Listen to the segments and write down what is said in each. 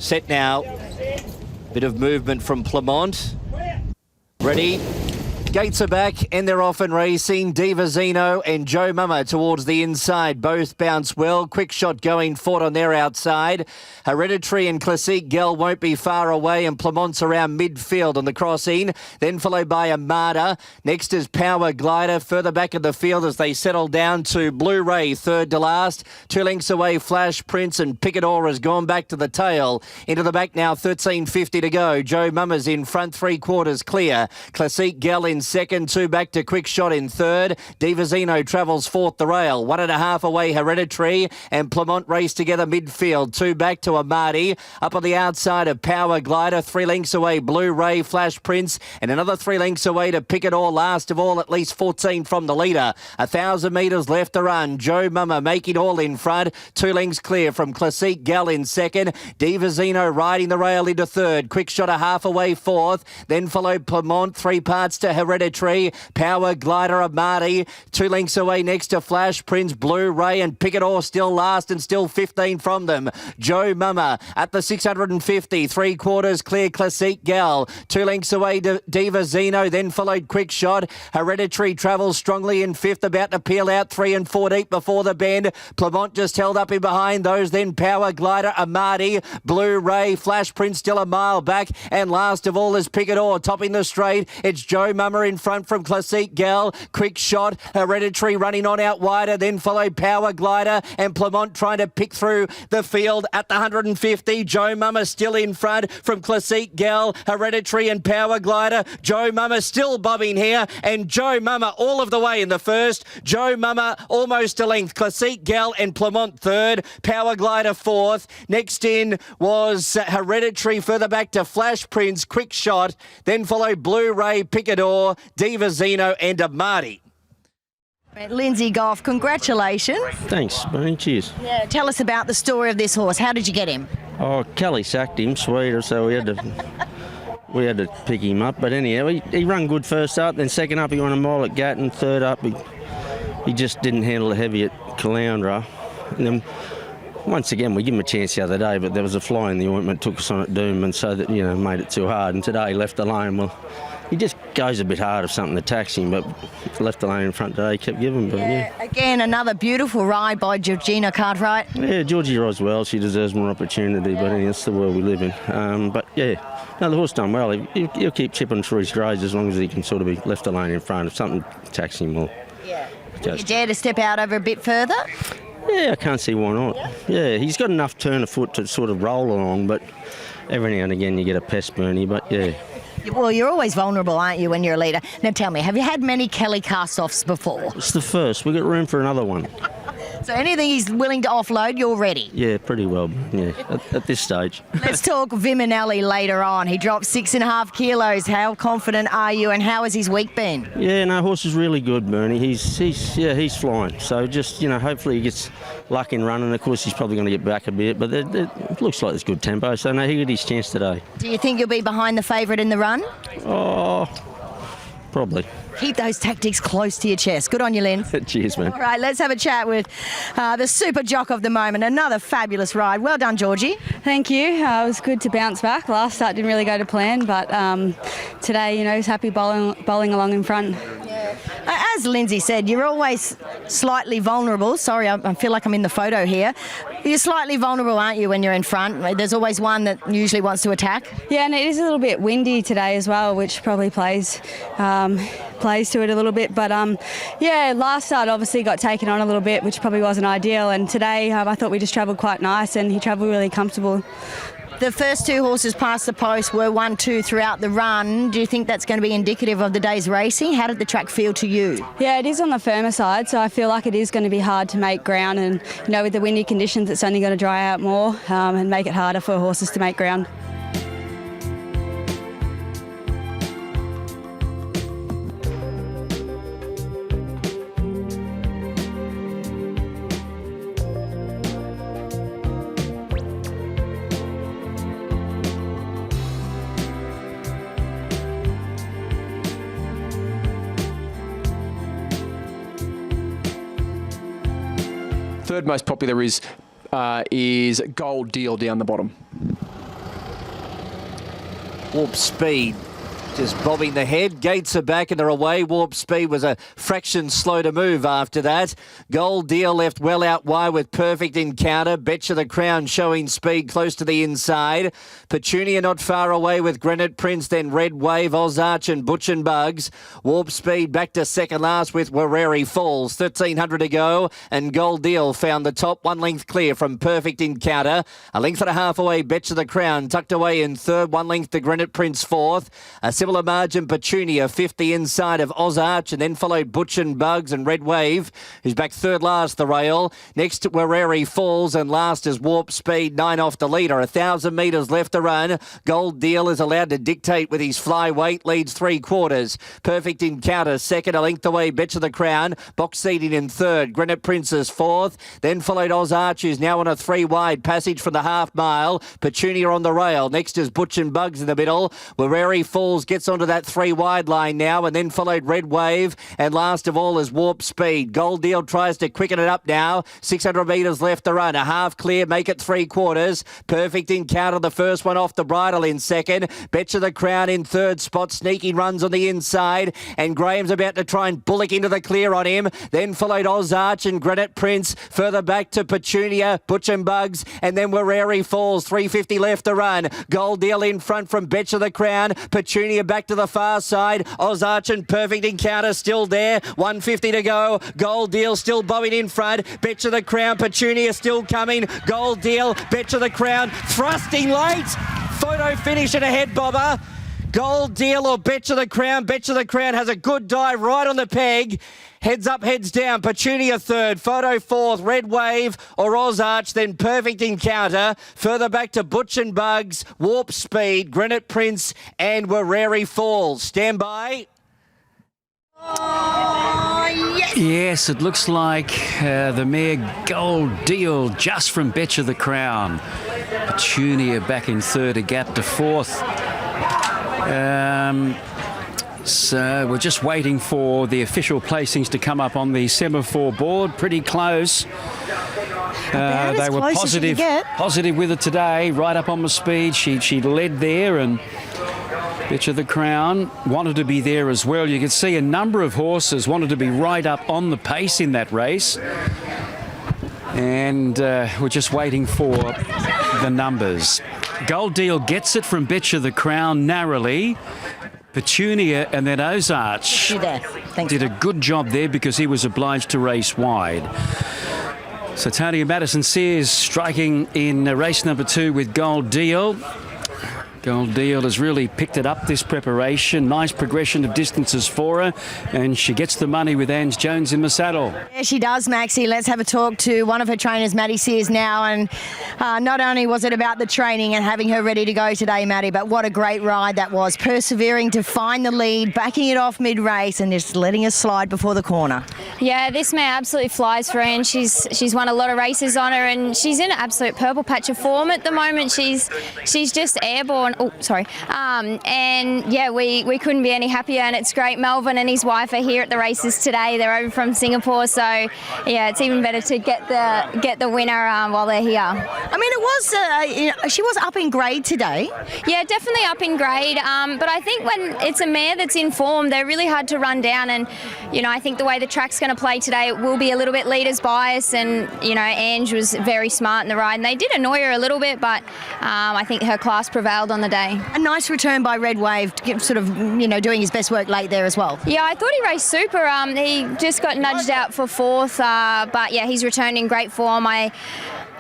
Set now. Bit of movement from Plemont. Ready. Gates are back and they're off and racing. Diva Zeno and Joe Mama towards the inside. Both bounce well. Quick Shot going forward on their outside. Hereditary and Classique Gal won't be far away, and Plemont's around midfield on the crossing. Then followed by Armada. Next is Power Glider. Further back in the field as they settle down to Blue Ray, third to last. 2 lengths away, Flash Prince, and Picador has gone back to the tail. Into the back now, 13.50 to go. Joe Mama's in front, 3/4 clear. Classique Gal in second, 2 back to Quick Shot in third. Diva Zeno travels fourth the rail. 1.5 away Hereditary, and Plemont race together midfield. 2 back to Amadi. Up on the outside of Power Glider. 3 lengths away Blue Ray, Flash Prince, and another 3 lengths away to Picador. Last of all, at least 14 from the leader. 1,000 metres left to run. Joe Mama making all in front. 2 lengths clear from Classique Gal in second. Diva Zeno riding the rail into third. Quick Shot 1/2 away fourth. Then followed Plemont. 3 parts to Hereditary. Power Glider Amadi. 2 lengths away next to Flash Prince, Blue Ray, and Picador still last and still 15 from them. Joe Mama at the 650. 3/4 clear Classique Gal. 2 lengths away to Diva Zeno. Then followed Quick Shot. Hereditary travels strongly in fifth, about to peel out 3 and 4 deep before the bend. Plemont just held up in behind those. Then Power Glider Amadi. Blue Ray, Flash Prince still a mile back. And last of all is Picador topping the straight. It's Joe Mama in front from Classique Gal. Quick Shot. Hereditary running on out wider. Then followed Power Glider, and Plemont trying to pick through the field at the 150. Joe Mama still in front from Classique Gal, Hereditary and Power Glider. Joe Mama still bobbing here, and Joe Mama all of the way in the first. Joe Mama almost a length. Classique Gal and Plemont third. Power Glider fourth. Next in was Hereditary, further back to Flash Prince, Quick Shot. Then followed Blue Ray, Picador, Diva Zeno and Amadi. Lindsay Goff, congratulations. Thanks, Bernie. Cheers. Yeah, tell us about the story of this horse. How did you get him? Oh, Kelly sacked him, sweeter, so we had to pick him up. But anyhow, he run good first up, then second up he won a mile at Gatton, third up he just didn't handle the heavy at Caloundra. And then once again we gave him a chance the other day, but there was a fly in the ointment, took us on at Doom, and so that made it too hard. And today left alone. Well, he just goes a bit hard if something attacks him, but left alone in front today, kept giving. But yeah. Again, another beautiful ride by Georgina Cartwright. Yeah, Georgie rides well. She deserves more opportunity, but that's the world we live in. But yeah, no, the horse done well. He'll keep chipping through his grades as long as he can sort of be left alone in front. If something attacks him, well, you dare to step out over a bit further? Yeah, I can't see why not. Yeah, he's got enough turn of foot to sort of roll along, but every now and again you get a pest, Bernie. But yeah. Well, you're always vulnerable, aren't you, when you're a leader? Now tell me, have you had many Kelly cast-offs before? It's the first. We've got room for another one. So anything he's willing to offload, you're ready? Yeah, pretty well, yeah, at this stage. Let's talk Viminelli later on. He dropped 6.5 kilos. How confident are you, and how has his week been? Yeah, no, horse is really good, Bernie. He's flying. So just, hopefully he gets luck in running. Of course, he's probably going to get back a bit, but it looks like there's good tempo. So, no, he got his chance today. Do you think you'll be behind the favourite in the run? Oh, probably. Keep those tactics close to your chest. Good on you, Lynn. Cheers, man. All right, let's have a chat with the super jock of the moment. Another fabulous ride. Well done, Georgie. Thank you. It was good to bounce back. Last start didn't really go to plan, but today, he's happy bowling along in front. As Lindsay said, you're always slightly vulnerable. Sorry, I feel like I'm in the photo here. You're slightly vulnerable, aren't you, when you're in front? There's always one that usually wants to attack. Yeah, and it is a little bit windy today as well, which probably plays to it a little bit. But last start obviously got taken on a little bit, which probably wasn't ideal. And today I thought we just travelled quite nice, and he travelled really comfortable. The first 2 horses past the post were 1-2 throughout the run. Do you think that's going to be indicative of the day's racing? How did the track feel to you? Yeah, it is on the firmer side, so I feel like it is going to be hard to make ground. And, with the windy conditions, it's only going to dry out more and make it harder for horses to make ground. Third most popular is Gold Deal down the bottom. Warp Speed just bobbing the head. Gates are back and they're away. Warp Speed was a fraction slow to move after that. Gold Deal left well out wide with Perfect Encounter. Betcha the Crown showing speed close to the inside. Petunia not far away with Granite Prince, then Red Wave, Ozarch and Butch and Bugs. Warp Speed back to second last with Wareri Falls. 1,300 to go and Gold Deal found the top, 1 length clear from Perfect Encounter. A length and a half away, Betcha the Crown tucked away in third, 1 length to Granite Prince fourth. A similar margin, Petunia 50 inside of Ozarch, and then followed Butch and Bugs and Red Wave, who's back third last the rail. Next to Wareri Falls, and last is Warp Speed, 9 off the leader. 1,000 metres left to run. Gold Deal is allowed to dictate with his flyweight, leads 3/4. Perfect Encounter second, a length away, Betcha the Crown. Box seating in third, Granite Princess fourth. Then followed Ozarch, who's now on a 3 wide passage from the half mile. Petunia on the rail. Next is Butch and Bugs in the middle. Wareri Falls gets onto that 3 wide line now, and then followed Red Wave, and last of all is Warp Speed. Gold Deal tries to quicken it up now. 600 metres left to run. A half clear, make it 3/4. Perfect Encounter, the first one off the bridle in second. Betcha the Crown in third spot. Sneaking runs on the inside, and Graham's about to try and bullock into the clear on him. Then followed Ozarch and Granite Prince. Further back to Petunia, Butch and Bugs, and then Wareri Falls. 350 left to run. Gold Deal in front from Betcha the Crown. Petunia back to the far side. Ozarch and Perfect Encounter still there. 150 to go. Gold Deal still bobbing in front. Betcha the Crown. Petunia still coming. Gold Deal. Betcha the Crown. Thrusting late. Photo finish and ahead bobber. Gold Deal or Betcha the Crown. Betcha the Crown has a good dive right on the peg. Heads up, heads down. Petunia third, Photo fourth, Red Wave or Ozarch, then Perfect Encounter. Further back to Butch and Bugs, Warp Speed, Granite Prince and Wareri Falls. Stand by. Yes, it looks like the mare Gold Deal just from Betcha the Crown. Petunia back in third, a gap to fourth. So we're just waiting for the official placings to come up on the semaphore board. Pretty close. They were positive with it today, right up on the speed. She led there, and Betcha the Crown wanted to be there as well. You could see a number of horses wanted to be right up on the pace in that race. And we're just waiting for the numbers. Gold Deal gets it from Betcha the Crown narrowly. Petunia and then Ozarch did a good job there because he was obliged to race wide. So Tony Madison Sears striking in race number 2 with Gold Deal. Gold Deal has really picked it up this preparation. Nice progression of distances for her, and she gets the money with Ange Jones in the saddle. Yeah, she does, Maxie. Let's have a talk to one of her trainers, Maddie Sears, now. And not only was it about the training and having her ready to go today, Maddie, but what a great ride that was. Persevering to find the lead, backing it off mid-race, and just letting us slide before the corner. Yeah, this mare absolutely flies for her, and she's won a lot of races on her, and she's in an absolute purple patch of form at the moment. She's just airborne. Oh, sorry. And yeah, we couldn't be any happier, and it's great. Melvin and his wife are here at the races today. They're over from Singapore, so yeah, it's even better to get the winner while they're here. I mean, it was she was up in grade today. Yeah, definitely up in grade. But I think when it's a mare that's in form, they're really hard to run down. And I think the way the track's going to play today, it will be a little bit leader's bias. And Ange was very smart in the ride, and they did annoy her a little bit, but I think her class prevailed on the day. A nice return by Red Wave, sort of, doing his best work late there as well. Yeah, I thought he raced super. He just got nudged out for fourth, but yeah, he's returned in great form.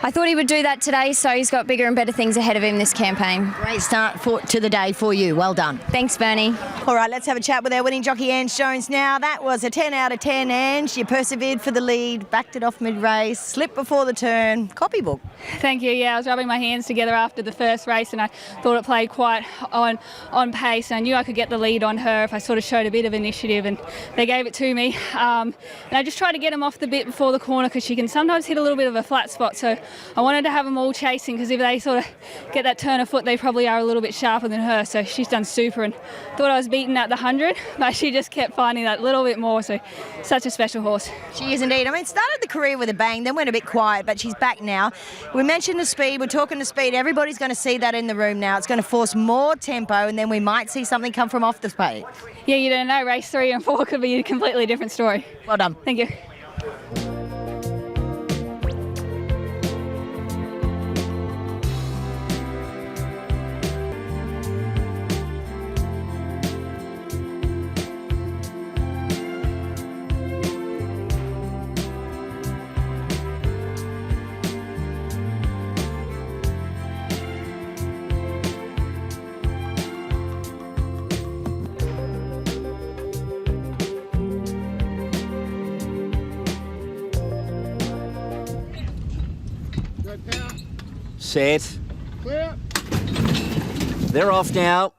I thought he would do that today, so he's got bigger and better things ahead of him this campaign. Great start to the day for you. Well done. Thanks, Bernie. All right, let's have a chat with our winning jockey, Ange Jones, now. That was a 10 out of 10, Ange. You persevered for the lead, backed it off mid-race, slipped before the turn. Copybook. Thank you. Yeah, I was rubbing my hands together after the first race, and I thought it played quite on pace. And I knew I could get the lead on her if I sort of showed a bit of initiative, and they gave it to me. And I just tried to get him off the bit before the corner, because she can sometimes hit a little bit of a flat spot. So I wanted to have them all chasing, because if they sort of get that turn of foot, they probably are a little bit sharper than her. So she's done super, and thought I was beaten at the 100, but she just kept finding that little bit more. So such a special horse. She is indeed. I mean, started the career with a bang, then went a bit quiet, but she's back now. We mentioned the speed. We're talking the speed. Everybody's going to see that in the room now. It's going to force more tempo, and then we might see something come from off the speed. Yeah, you don't know. Race 3 and 4 could be a completely different story. Well done. Thank you. Set. They're off now.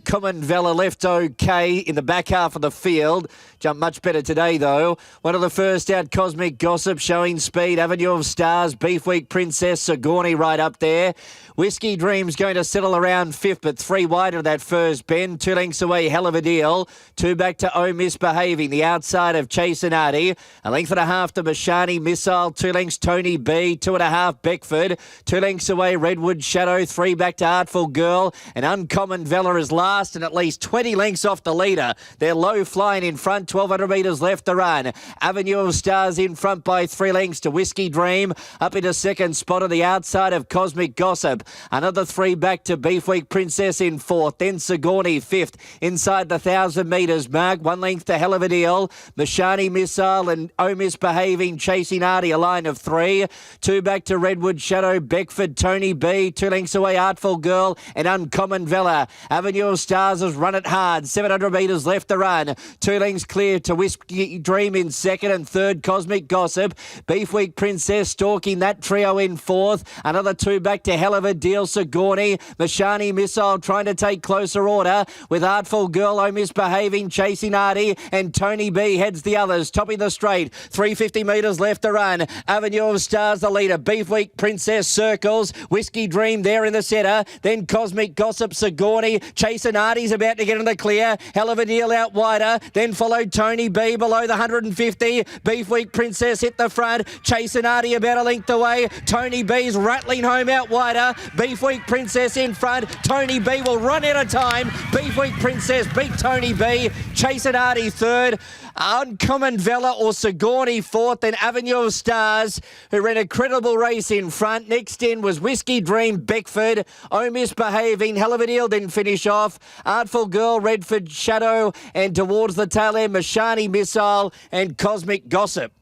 Common Vela left okay in the back half of the field. Jumped much better today, though. One of the first out, Cosmic Gossip, showing speed. Avenue of Stars, Beef Week Princess, Sigourney right up there. Whiskey Dream's going to settle around fifth, but 3 wide of that first bend. 2 lengths away, Hell of a Deal. 2 back to Oh Misbehaving, the outside of Chasenati. 1.5 lengths to Mashani Missile. 2 lengths, Tony B. 2.5, Beckford. 2 lengths away, Redwood Shadow. 3 back to Artful Girl. And Uncommon Vela is last and at least 20 lengths off the leader. They're low flying in front, 1,200 metres left to run. Avenue of Stars in front by 3 lengths to Whiskey Dream. Up into second spot on the outside of Cosmic Gossip. Another 3 back to Beef Week Princess in fourth. Then Sigourney fifth. Inside the 1,000 metres mark. 1 length to Hell of a Deal. Mashani Missile and Oh Misbehaving chasing Artie, a line of 3. 2 back to Redwood Shadow, Beckford, Tony B. 2 lengths away, Artful Girl and Uncommon Vela. Avenue of Stars has run it hard. 700 metres left to run. 2 lengths clear to Whiskey Dream in second and third, Cosmic Gossip. Beef Week Princess stalking that trio in fourth. Another 2 back to Hell of a Deal, Sigourney. Mashani Missile trying to take closer order with Artful Girl, Oh Misbehaving, chasing Artie, and Tony B heads the others. Topping the straight, 350 metres left to run. Avenue of Stars the leader. Beef Week Princess circles. Whiskey Dream there in the centre. Then Cosmic Gossip, Sigourney. Chasing Artie's about to get in the clear. Hell of a Deal out wider. Then followed Tony B below the 150. Beef Week Princess hit the front. Chasing Artie about a length away. Tony B's rattling home out wider. Beef Week Princess in front. Tony B will run out of time. Beef Week Princess beat Tony B. Chasing Artie third. Uncommon Vela or Sigourney fourth, then Avenue of Stars, who ran a credible race in front. Next in was Whiskey Dream, Beckford. Oh Misbehaving, Hell of a Deal didn't finish off. Artful Girl, Redford Shadow, and towards the tail end, Mashani Missile and Cosmic Gossip.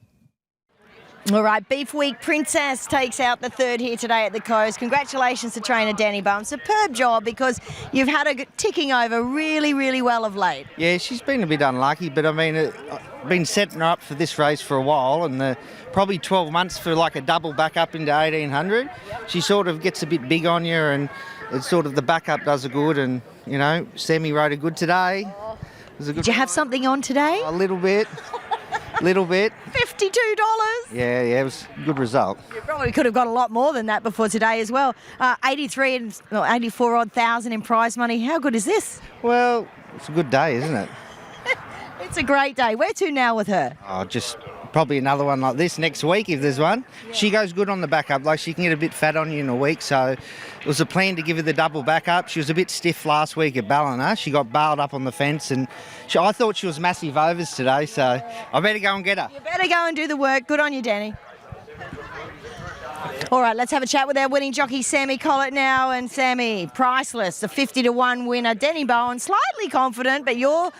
All right, Beef Week Princess takes out the third here today at the Coast. Congratulations to trainer Danny Bowen. Superb job, because you've had her ticking over really, really well of late. Yeah, she's been a bit unlucky, but I mean, I've been setting her up for this race for a while, and probably 12 months for like a double back up into 1800. She sort of gets a bit big on you, and it's sort of the backup does her good, and, you know, Sammy rode her good today. It was a good. Did you have something on today? A little bit. Little bit. $52. Yeah, it was a good result. You probably could have got a lot more than that before today as well. 84 odd thousand in prize money. How good is this? Well, it's a good day, isn't it? It's a great day. Where to now with her? Oh, just probably another one like this next week if there's one. Yeah. She goes good on the backup. Like, she can get a bit fat on you in a week, so it was a plan to give her the double backup. She was a bit stiff last week at Ballina. She got bailed up on the fence, and I thought she was massive overs today, so I better go and get her. You better go and do the work. Good on you, Danny. All right, let's have a chat with our winning jockey, Sammy Collett now. And Sammy, priceless, a 50-1 winner. Danny Bowen, slightly confident, but your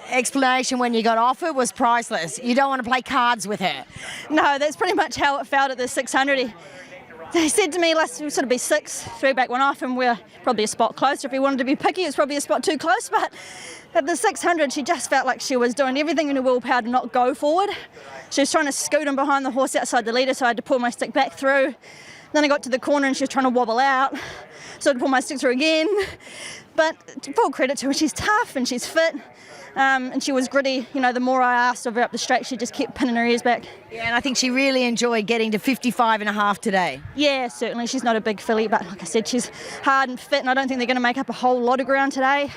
explanation when you got offered was priceless. You don't want to play cards with her. No, that's pretty much how it felt at the 600. They said to me, let's sort of be 6, 3 back, 1 off, and we're probably a spot closer. If we wanted to be picky, it's probably a spot too close, but at the 600, she just felt like she was doing everything in her willpower to not go forward. She was trying to scoot in behind the horse outside the leader, so I had to pull my stick back through. Then I got to the corner and she was trying to wobble out. So I had to pull my stick through again. But full credit to her, she's tough and she's fit. And she was gritty. You know, the more I asked of her up the straight, she just kept pinning her ears back. Yeah, and I think she really enjoyed getting to 55.5 today. Yeah, certainly. She's not a big filly, but like I said, she's hard and fit, and I don't think they're going to make up a whole lot of ground today.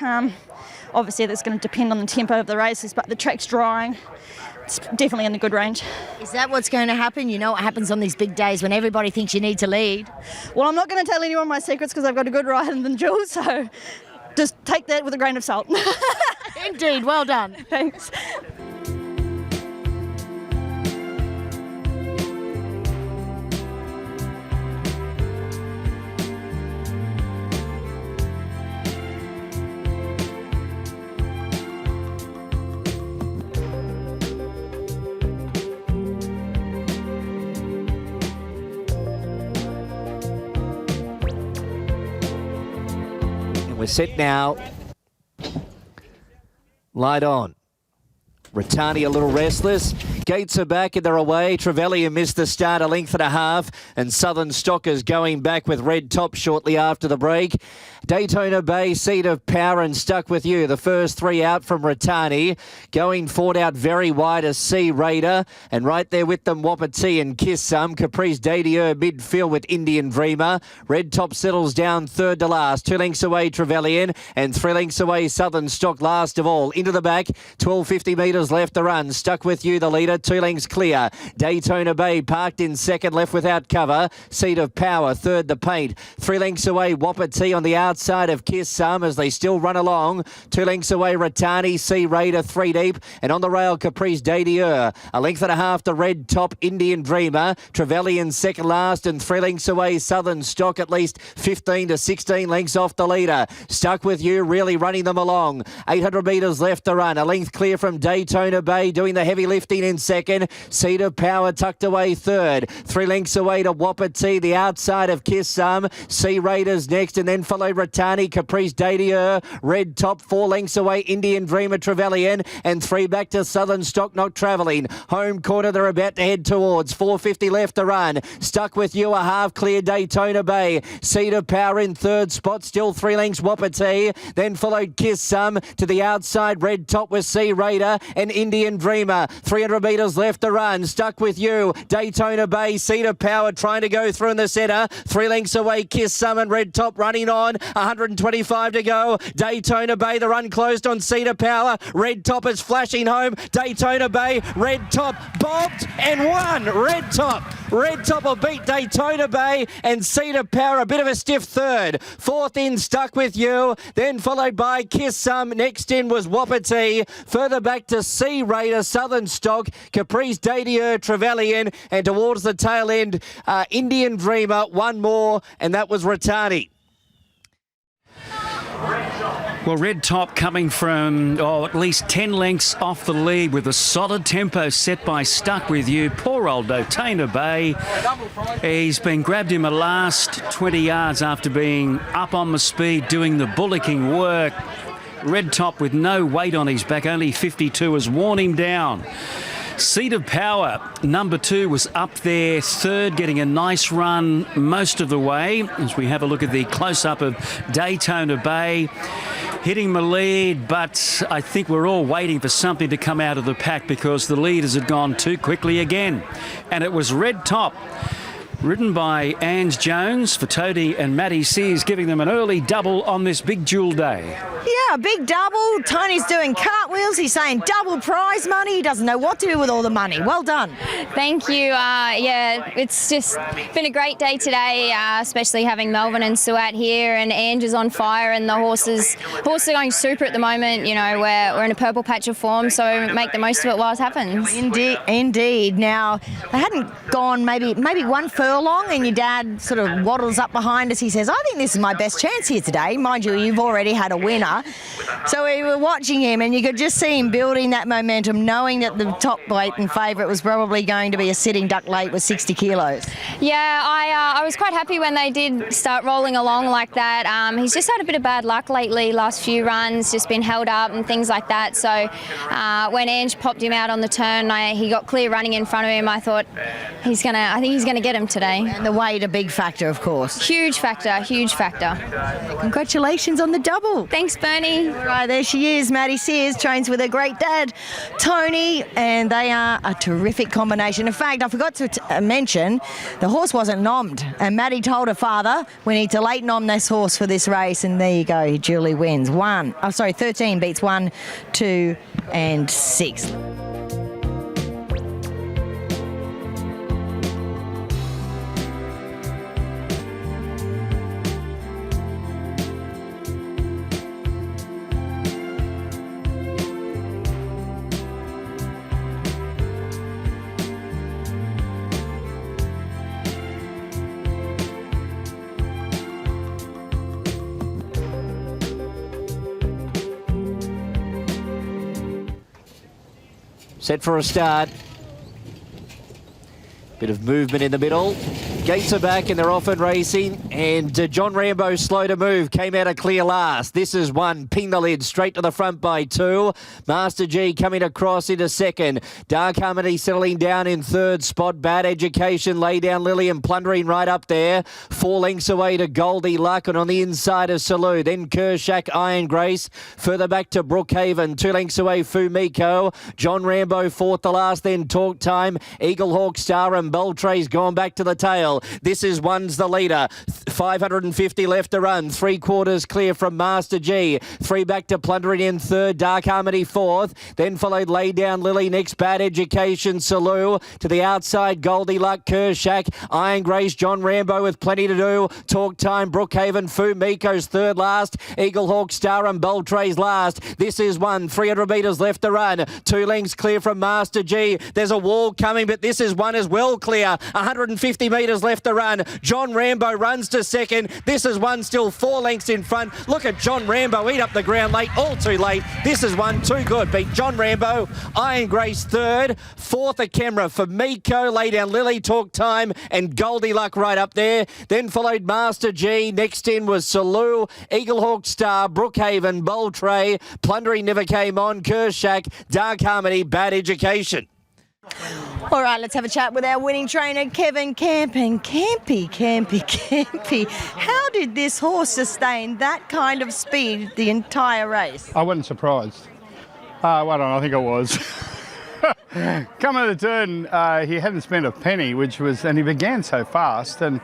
Obviously, that's going to depend on the tempo of the races, but the track's drying. It's definitely in a good range. Is that what's going to happen? You know what happens on these big days when everybody thinks you need to lead? Well, I'm not going to tell anyone my secrets because I've got a good ride in the Jules, so just take that with a grain of salt. Indeed, well done. Thanks. We're set now. Light on. Rattani a little restless. Gates are back and they're away. Trevelyan missed the start, a length and a half. And Southern Stockers going back with Red Top shortly after the break. Daytona Bay, Seat of Power and Stuck With You. The first three out from Rattani. Going forward out very wide as Sea Raider. And right there with them, Wapiti and Kiss Some. Caprice Dadier midfield with Indian Dreamer. Red Top settles down third to last. 2 lengths away Trevelyan and 3 lengths away Southern Stock last of all. Into the back, 1250 metres left to run. Stuck With You, the leader. 2 lengths clear. Daytona Bay parked in second, left without cover. Seat of Power, third the paint. 3 lengths away Wapiti on the outside of Kiss Some as they still run along. 2 lengths away Rattani, Sea Raider, 3 deep. And on the rail Caprice Dadier. A length and a half to Red Top, Indian Dreamer. Trevelyan second last and 3 lengths away Southern Stock, at least 15 to 16 lengths off the leader. Stuck With You really running them along. 800 metres left to run. A length clear from Daytona Bay doing the heavy lifting in second. Seat of Power tucked away third. 3 lengths away to Wapiti, the outside of Kiss Some. Sea Raiders next and then followed Rattani, Caprice Dadier. Red Top 4 lengths away Indian Dreamer, Trevelyan, and 3 back to Southern Stock not travelling. Home corner they're about to head towards. 450 left to run. Stuck With You a half clear Daytona Bay. Seat of Power in third spot, still 3 lengths Wapiti. Then followed Kiss Some to the outside. Red Top with Sea Raider and Indian Dreamer. 300 metres left to run. Stuck With You. Daytona Bay, Seat of Power trying to go through in the centre. 3 lengths away Kiss Some and Red Top running on. 125 to go. Daytona Bay, the run closed on Seat of Power. Red Top is flashing home. Daytona Bay, Red Top bobbed and won. Red Top. Red Top will beat Daytona Bay and Seat of Power a bit of a stiff third. Fourth in Stuck With You. Then followed by Kiss Some. Next in was Wapiti. Further back to Sea Raider, Southern Stock, Caprice Dadier, Trevelyan, and towards the tail end, Indian Dreamer, one more, and that was Rattani. Well, Red Top coming from at least 10 lengths off the lead with a solid tempo set by Stuck With You. Poor old Daytona Bay. He's been grabbed in the last 20 yards after being up on the speed doing the bullocking work. Red Top with no weight on his back, only 52, has worn him down. Seat of Power, number 2, was up there third, getting a nice run most of the way. As we have a look at the close-up of Daytona Bay, hitting the lead, but I think we're all waiting for something to come out of the pack because the leaders had gone too quickly again. And it was Red Top, ridden by Ange Jones, for Tony and Matty Sears, giving them an early double on this big dual day. Yeah, a big double. Tony's doing cartwheels. He's saying double prize money. He doesn't know what to do with all the money. Well done. Thank you. Yeah, it's just been a great day today, especially having Melvin and Suat here, and Ange is on fire, and the horses are going super at the moment. You know, we're in a purple patch of form, so make the most of it while it happens. Indeed. Now, they hadn't gone maybe one furlong, and your dad sort of waddles up behind us. He says, I think this is my best chance here today. Mind you, you've already had a winner. So we were watching him, and you could just see him building that momentum, knowing that the top weight and favourite was probably going to be a sitting duck late with 60 kilos. Yeah, I was quite happy when they did start rolling along like that. He's just had a bit of bad luck lately, last few runs, just been held up and things like that. So when Ange popped him out on the turn, he got clear running in front of him. I think he's going to get him today. And the weight a big factor, of course. Huge factor, huge factor. Congratulations on the double. Thanks, Bernie. All right, there she is. Maddie Sears trains with her great dad, Tony, and they are a terrific combination. In fact, I forgot to mention, the horse wasn't nommed, and Maddie told her father, we need to late nom this horse for this race, and there you go, Julie wins. 13 beats 1, 2, and 6. Set for a start. Bit of movement in the middle. Gates are back and they're off and racing. And John Rambo, slow to move, came out a clear last. This is one. Ping the lid straight to the front by 2. Master G coming across into second. Dark Harmony settling down in third spot. Bad Education, Lay Down Lily and plundering right up there. 4 lengths away to Goldie Luck and on the inside of Salou. Then Kershak, Iron Grace. Further back to Brookhaven. 2 lengths away Fumiko. John Rambo fourth the last, then Talk Time. Eagle Hawk Star and Beltre's gone back to the tail. This is one's the leader. 550 left to run. 3/4 clear from Master G. 3 back to plundering in third. Dark Harmony fourth. Then followed Lay Down Lily. Next Bad Education. Salou to the outside. Goldie Luck, Kershak, Iron Grace, John Rambo with plenty to do. Talk Time, Brookhaven, Fumiko's third last. Eagle Hawk Star and Beltre's last. This is one. 300 metres left to run. 2 lengths clear from Master G. There's a wall coming, but this is one as well clear. 150 metres left to run. John Rambo runs to second. This is one still 4 lengths in front. Look at John Rambo eat up the ground late. All too late. This is one too good. Beat John Rambo. Iron Grace third. Fourth a camera for Miko. Lay Down Lily, Talk Time and Goldie Luck right up there. Then followed Master G. Next in was Salou, Eagle Hawk Star, Brookhaven, Beltre. Plundering never came on. Kershak, Dark Harmony, Bad Education. All right, let's have a chat with our winning trainer, Kevin Campen. Campy. How did this horse sustain that kind of speed the entire race? I wasn't surprised. I think I was. Coming to the turn, he hadn't spent a penny, and he began so fast, and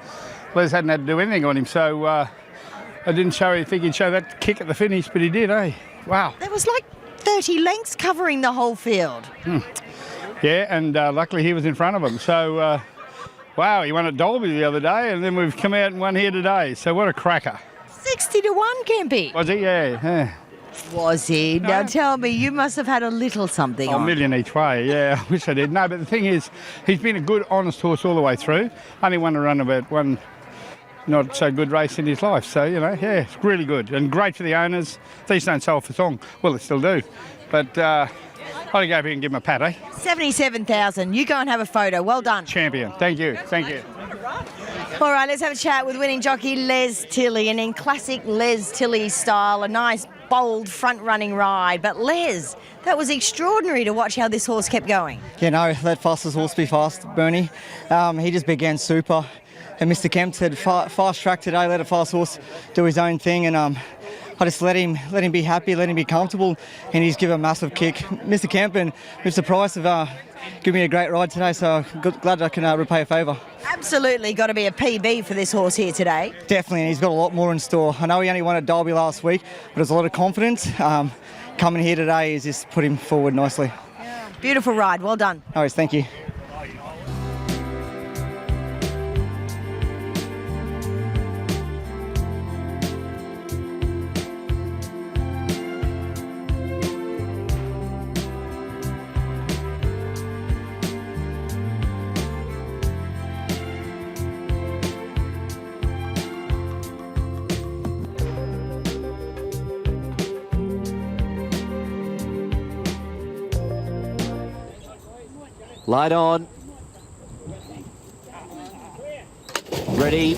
Les hadn't had to do anything on him, so I didn't think he'd show that kick at the finish, but he did, eh? Wow. There was like 30 lengths covering the whole field. Yeah, and luckily he was in front of him. So, wow, he won at Dolby the other day, and then we've come out and won here today. So what a cracker. 60-1, Campy. Was he? Yeah. Was he? No. Now tell me, you must have had a little something on. A million each way, yeah. I wish I did. No, but the thing is, he's been a good, honest horse all the way through. Only won a run about one not so good race in his life. So, yeah, it's really good. And great for the owners. These don't sell for song. Well, they still do. But I'll go up here and give him a pat, eh? 77,000. You go and have a photo. Well done. Champion. Thank you. All right, let's have a chat with winning jockey Les Tilley, and in classic Les Tilley style, a nice, bold front-running ride. But Les, that was extraordinary to watch how this horse kept going. Yeah, no, let fastest horse be fast, Bernie. He just began super. And Mr. Kemp said, fast track today, let a fast horse do his own thing. And I just let him be happy, let him be comfortable, and he's given a massive kick. Mr. Kemp and Mr. Price have given me a great ride today, so glad I can repay a favour. Absolutely got to be a PB for this horse here today. Definitely, and he's got a lot more in store. I know he only won at Derby last week, but there's a lot of confidence. Coming here today is just put him forward nicely. Yeah. Beautiful ride, well done. No worries, thank you. Light on. Ready.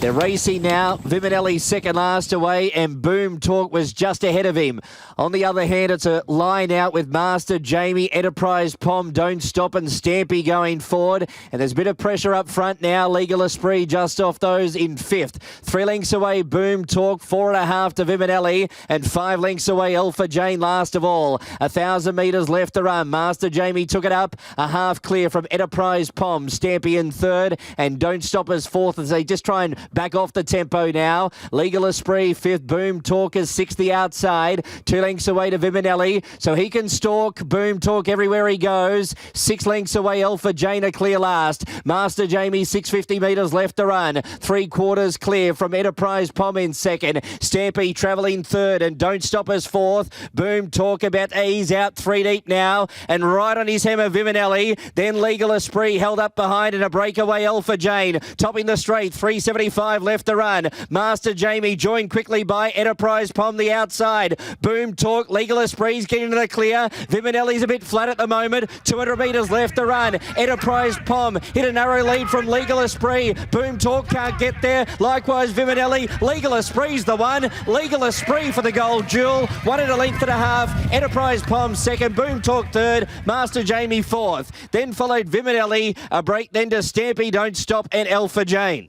They're racing now. Viminelli second last away, and Boom Talk was just ahead of him. On the other hand, it's a line out with Master Jamie, Enterprise Pom, Don't Stop, and Stampy going forward. And there's a bit of pressure up front now. Legal Esprit just off those in fifth. 3 lengths away, Boom Talk. 4.5 to Viminelli, and 5 lengths away, Alpha Jane last of all. 1,000 metres left to run. Master Jamie took it up. A half clear from Enterprise Pom. Stampy in third, and Don't Stop as fourth as they just try and back off the tempo now. Legal Esprit fifth. Boom Talk is sixth the outside. 2 lengths away to Viminelli, so he can stalk Boom Talk everywhere he goes. 6 lengths away, Alpha Jane a clear last. Master Jamie 650 metres left to run. 3/4 clear from Enterprise Pom in second. Stampy travelling third, and Don't Stop as fourth. Boom Talk about to ease out 3 deep now, and right on his hammer Viminelli. Then Legal Esprit held up behind, and a breakaway Alpha Jane topping the straight. 375 left to run. Master Jamie joined quickly by Enterprise Pom the outside. Boom Talk, Legal Esprit's getting to the clear. Viminelli's a bit flat at the moment. 200 metres left to run. Enterprise Pom hit a narrow lead from Legal Esprit. Boom Talk can't get there. Likewise Viminelli. Legal Esprit's the one. Legal Esprit for the gold jewel. 1 length and a half. Enterprise Pom second. Boom Talk third. Master Jamie fourth. Then followed Viminelli. A break then to Stampy, Don't Stop, and Alpha Jane.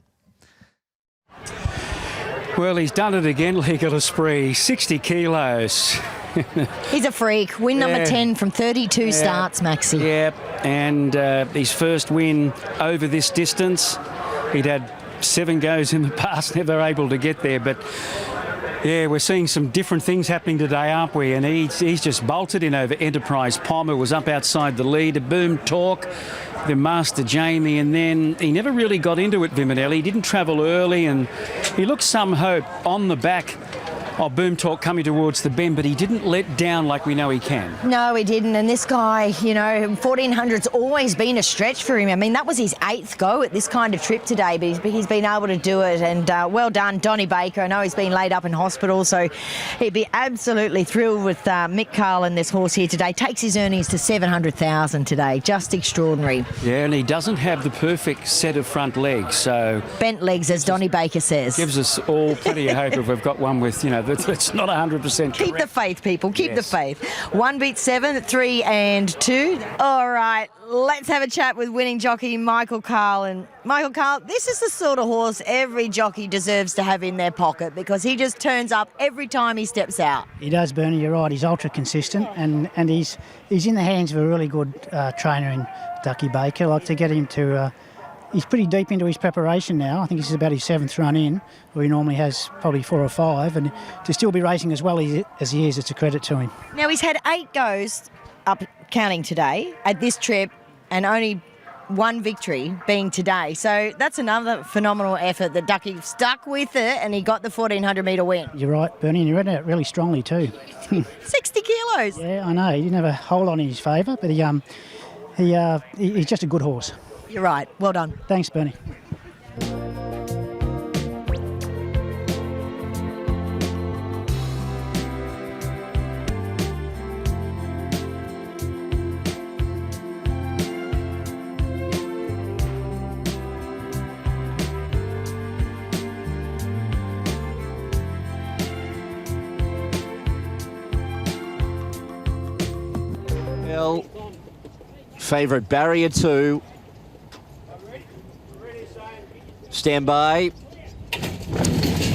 Well, he's done it again, Legal Esprit. 60 kilos. He's a freak. Win number 10 from 32 starts, Maxi. Yeah, and his first win over this distance. He'd had 7 goes in the past, never able to get there, but yeah, we're seeing some different things happening today, aren't we? And he's just bolted in over Enterprise Pom, who was up outside the lead. Boom Talk, the Master Jamie, and then he never really got into it, Viminelli. He didn't travel early, and he looked some hope on the back of Boom Talk coming towards the bend, but he didn't let down like we know he can. No, he didn't. And this guy, you know, 1400's always been a stretch for him. I mean, that was his 8th go at this kind of trip today, but he's been able to do it. And well done, Donny Baker. I know he's been laid up in hospital, so he'd be absolutely thrilled with Mick Carlin, this horse here today. Takes his earnings to 700,000 today. Just extraordinary. Yeah, and he doesn't have the perfect set of front legs, so... Bent legs, as Donny Baker says. Gives us all plenty of hope if we've got one with, you know, that's not 100% correct. Keep the faith, people. Keep the faith. 1 beat 7, 3 and 2. All right, let's have a chat with winning jockey Michael Carlin. Michael Carlin, this is the sort of horse every jockey deserves to have in their pocket because he just turns up every time he steps out. He does, Bernie. You're right. He's ultra consistent, and he's in the hands of a really good trainer in Ducky Baker. Like to get him to. He's pretty deep into his preparation now. I think this is about his 7th run in, where he normally has probably 4 or 5, and to still be racing as well as he is, it's a credit to him. Now, he's had 8 goes up counting today at this trip, and only 1 victory being today. So that's another phenomenal effort that Ducky stuck with it, and he got the 1,400 metre win. You're right, Bernie, and he ran out really strongly too. 60 kilos. Yeah, I know. He didn't have a whole lot in his favour, but he's just a good horse. You're right. Well done. Thanks, Bernie. Well, favourite barrier 2. Stand by.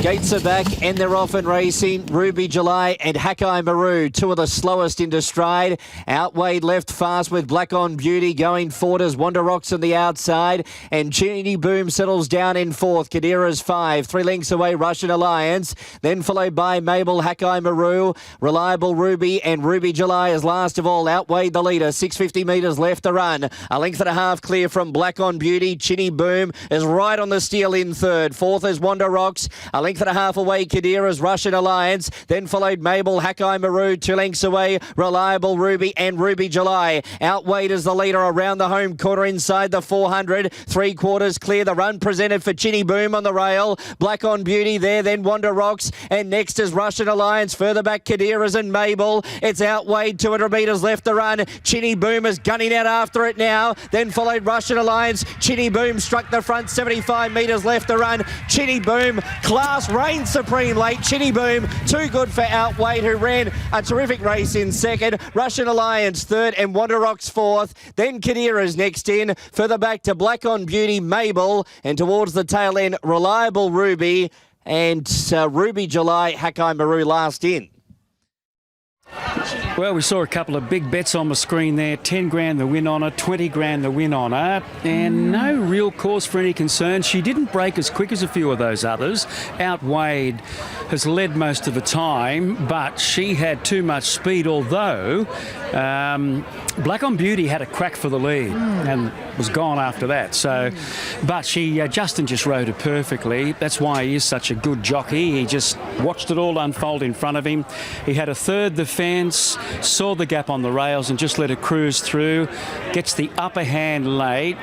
Gates are back and they're off and racing. Ruby July and Hakai Maru, 2 of the slowest into stride. Outweighed left fast with Black on Beauty going forward as Wonder Rocks on the outside. And Chinny Boom settles down in 4th. Kadira's 5. 3 lengths away, Russian Alliance. Then followed by Mabel, Hakai Maru, Reliable Ruby, and Ruby July is last of all. Outweighed the leader. 650 metres left to run. A length and a half clear from Black on Beauty. Chinny Boom is right on the steal in 3rd. 4th is Wonder Rocks. A length length and a half away, Kadira's Russian Alliance. Then followed Mabel, Hakai Maru, 2 lengths away, Reliable Ruby and Ruby July. Outweighed as the leader around the home quarter inside the 400. 3/4 clear. The run presented for Chinny Boom on the rail. Black on Beauty there, then Wanda Rocks. And next is Russian Alliance. Further back, Kadira's and Mabel. It's outweighed, 200 metres left to run. Chinny Boom is gunning out after it now. Then followed Russian Alliance. Chinny Boom struck the front, 75 metres left to run. Chinny Boom, class reigned supreme late. Chinny Boom, too good for Outweighed, who ran a terrific race in second. Russian Alliance third and Wanda Rocks fourth. Then Kadira's next in. Further back to Black on Beauty, Mabel. And towards the tail end, Reliable Ruby. And Ruby July, Hakai Maru last in. Well, we saw a couple of big bets on the screen there. 10 grand the win on her, 20 grand the win on her, and no real cause for any concern. She didn't break as quick as a few of those others. Outweighed has led most of the time, but she had too much speed, although Black on Beauty had a crack for the lead and was gone after that. So, but Justin just rode it perfectly. That's why he is such a good jockey. He just watched it all unfold in front of him. He had a third the fence, saw the gap on the rails and just let it cruise through. Gets the upper hand late.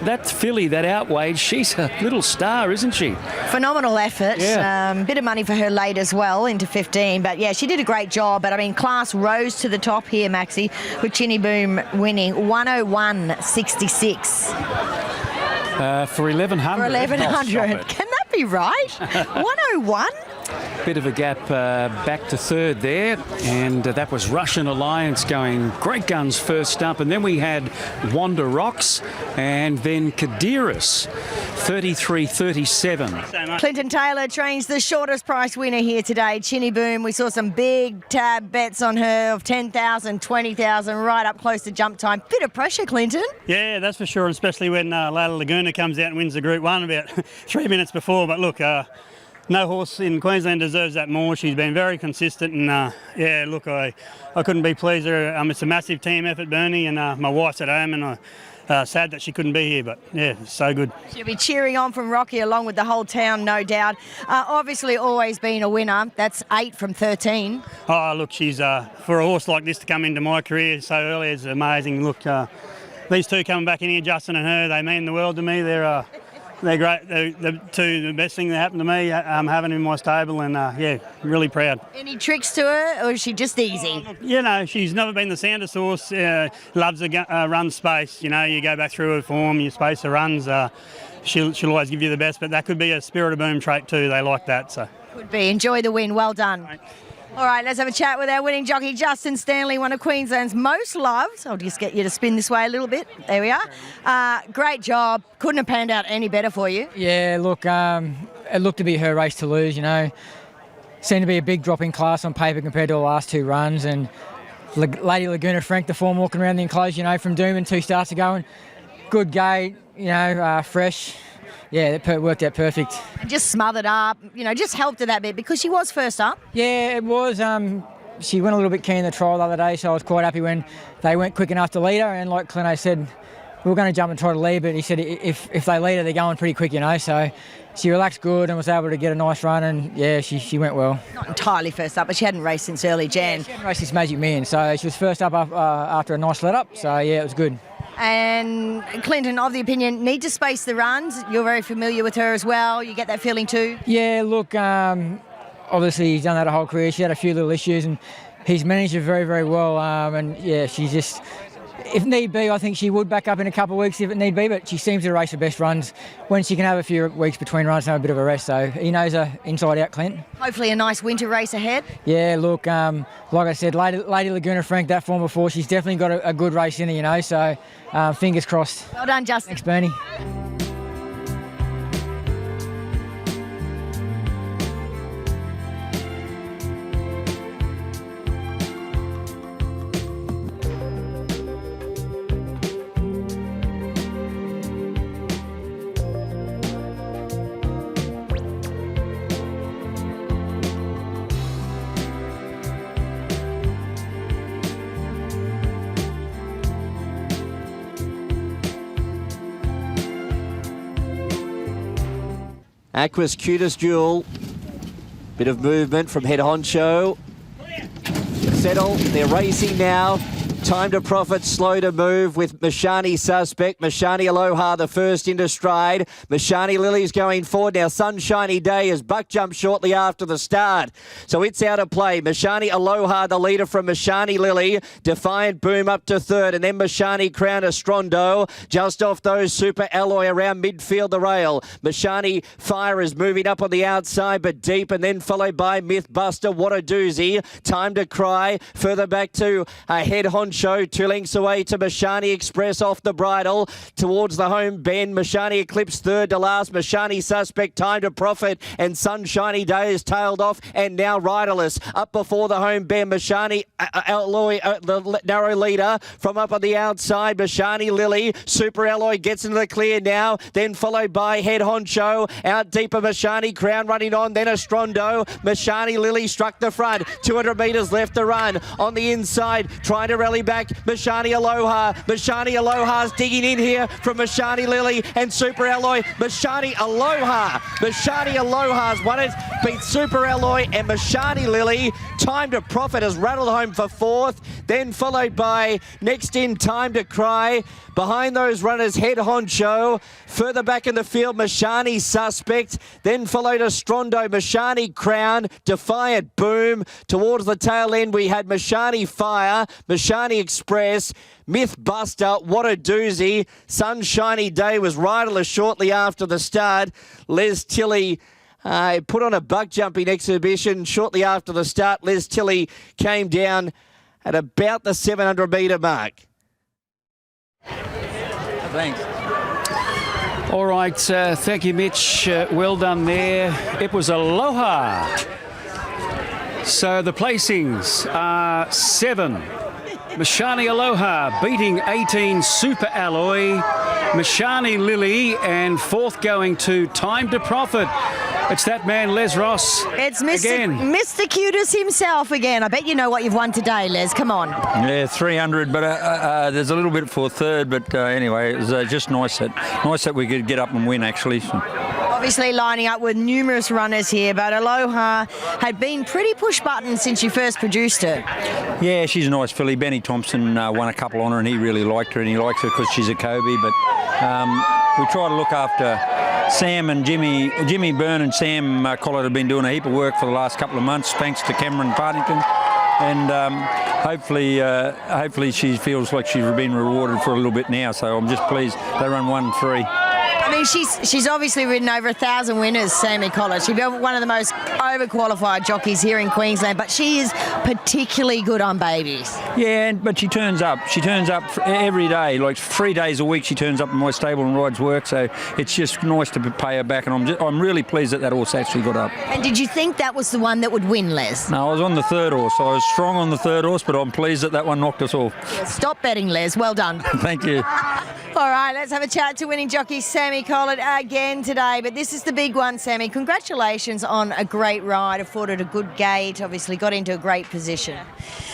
That filly, that Outweighed, she's a little star, isn't she? Phenomenal effort. Yeah. Bit of money for her late as well, into 15. But yeah, she did a great job. But I mean, class rose to the top here, Maxie, with Chinny Boom winning 101.66. For 1100. For 1100. Oh, Can that be right? 101? Bit of a gap back to third there, and that was Russian Alliance going great guns first up, and then we had Wanda Rocks and then Kadira's 33.37. Clinton Taylor trains the shortest price winner here today, Chinny Boom. We saw some big tab bets on her of 10,000, 20,000, right up close to jump time. Bit of pressure, Clinton. Yeah, that's for sure, especially when Layla Laguna comes out and wins the Group 1 about 3 minutes before. But look, no horse in Queensland deserves that more. She's been very consistent, and yeah, look, I couldn't be pleaser. It's a massive team effort, Bernie, and my wife's at home, and sad that she couldn't be here, but yeah, so good. She'll be cheering on from Rocky along with the whole town, no doubt. Obviously always been a winner. That's 8 from 13. Oh, look, she's for a horse like this to come into my career so early is amazing. Look, these two coming back in here, Justin and her, they mean the world to me. They're great. They're the best thing that happened to me, having them in my stable, and yeah, really proud. Any tricks to her, or is she just easy? You know, she's never been the soundest horse. Loves the run space. You know, you go back through her form, you space her runs. She'll always give you the best, but that could be a Spirit of Boom trait too. They like that. So could be. Enjoy the win. Well done. Right. All right, let's have a chat with our winning jockey, Justin Stanley, one of Queensland's most loved. I'll just get you to spin this way a little bit. There we are. Great job. Couldn't have panned out any better for you. Yeah, look, it looked to be her race to lose, you know. Seemed to be a big drop in class on paper compared to the last two runs. And Lady Laguna Frank, the form walking around the enclosure, you know, from Doomben 2 starts ago. And good gate, you know, fresh. Yeah, it worked out perfect. And just smothered up, you know, just helped her that bit because she was first up. Yeah, it was. She went a little bit keen in the trial the other day, so I was quite happy when they went quick enough to lead her. And like Clino said, we were going to jump and try to lead, but he said if they lead her, they're going pretty quick, you know. So she relaxed good and was able to get a nice run, and yeah, she went well. Not entirely first up, but she hadn't raced since early Jan. Yeah, she hadn't raced since Magic Million, so she was first up after a nice let up. So yeah, it was good. And Clinton, of the opinion, need to space the runs. You're very familiar with her as well. You get that feeling too? Yeah, look, obviously he's done that her whole career. She had a few little issues and he's managed her very, very well. And yeah, she's just, if need be, I think she would back up in a couple of weeks if it need be, but she seems to race her best runs when she can have a few weeks between runs and have a bit of a rest. So he knows her inside out, Clint. Hopefully a nice winter race ahead. Yeah, look, like I said, Lady Laguna Frank, that form before, she's definitely got a good race in her, you know, so fingers crossed. Well done, Justin. Thanks, Bernie. Aqua's Cutest Jewel Bit of movement from head honcho. Settle, they're racing now. Time to profit, slow to move with Mashani Suspect. Mashani Aloha, the first into stride. Mashani Lily's going forward now. Sunshiny Day as Buck jumps shortly after the start. So it's out of play. Mashani Aloha, the leader from Mashani Lily. Defiant Boom up to third. And then Mashani Crown Astrondo. Just off those Super Alloy around midfield the rail. Mashani Fire is moving up on the outside but deep, and then followed by Mythbuster. What a doozy. Time to Cry. Further back to Head Honcho. 2 lengths away to Mashani Express off the bridle towards the home bend. Mashani Eclipse third to last. Mashani Suspect, Time to Profit, and Sunshiny Day is tailed off and now riderless up before the home bend. Mashani Alloy, the narrow leader from up on the outside. Mashani Lily, Super Alloy gets into the clear now, then followed by Head Honcho. Out deeper Mashani Crown running on, then Astrondo. Mashani Lily struck the front. 200 metres left to run. On the inside, trying to rally back. Mashani Aloha. Mashani Aloha's digging in here from Mashani Lily and Super Alloy. Mashani Aloha. Mashani Aloha's won it. Beat Super Alloy and Mashani Lily. Time to Profit has rattled home for fourth. Then followed by next in Time to Cry. Behind those runners, Head Honcho. Further back in the field, Mashani Suspect. Then followed Astrondo, Mashani Crown, Defiant Boom. Towards the tail end, we had Mashani Fire, Mashani Express, Mythbuster. What a doozy. Sunshiny Day was riderless shortly after the start. Les Tilley put on a buck jumping exhibition shortly after the start. Les Tilley came down at about the 700 metre mark. Thanks. All right, thank you, Mitch. Well done there. It was Aloha. So the placings are 7. Mashani Aloha beating 18 Super Alloy. Mashani Lily, and fourth going to Time to Profit. It's that man, Les Ross. It's Mr. Cutest himself again. I bet you know what you've won today, Les. Come on. Yeah, 300, but there's a little bit for third. But anyway, it was just nice that we could get up and win, actually. Obviously lining up with numerous runners here, but Aloha had been pretty push button since you first produced her. Yeah, she's a nice filly. Benny Thompson won a couple on her, and he really liked her, and he likes her because she's a Kobe. But we try to look after Sam and Jimmy. Jimmy Byrne and Sam Collett have been doing a heap of work for the last couple of months, thanks to Cameron Partington. And hopefully she feels like she's been rewarded for a little bit now. So I'm just pleased they run 1-3. I mean, she's obviously ridden over 1,000 winners, Sammy Collett. She's one of the most overqualified jockeys here in Queensland, but she is particularly good on babies. Yeah, but she turns up. She turns up every day, like 3 days a week. She turns up in my stable and rides work. So it's just nice to pay her back, and I'm really pleased that horse actually got up. And did you think that was the one that would win, Les? No, I was on the third horse. I was strong on the third horse, but I'm pleased that one knocked us off. Stop betting, Les. Well done. Thank you. All right, let's have a chat to winning jockey Sammy Collett again today. But this is the big one, Sammy. Congratulations on a great ride. Afforded a good gate. Obviously got into a great position.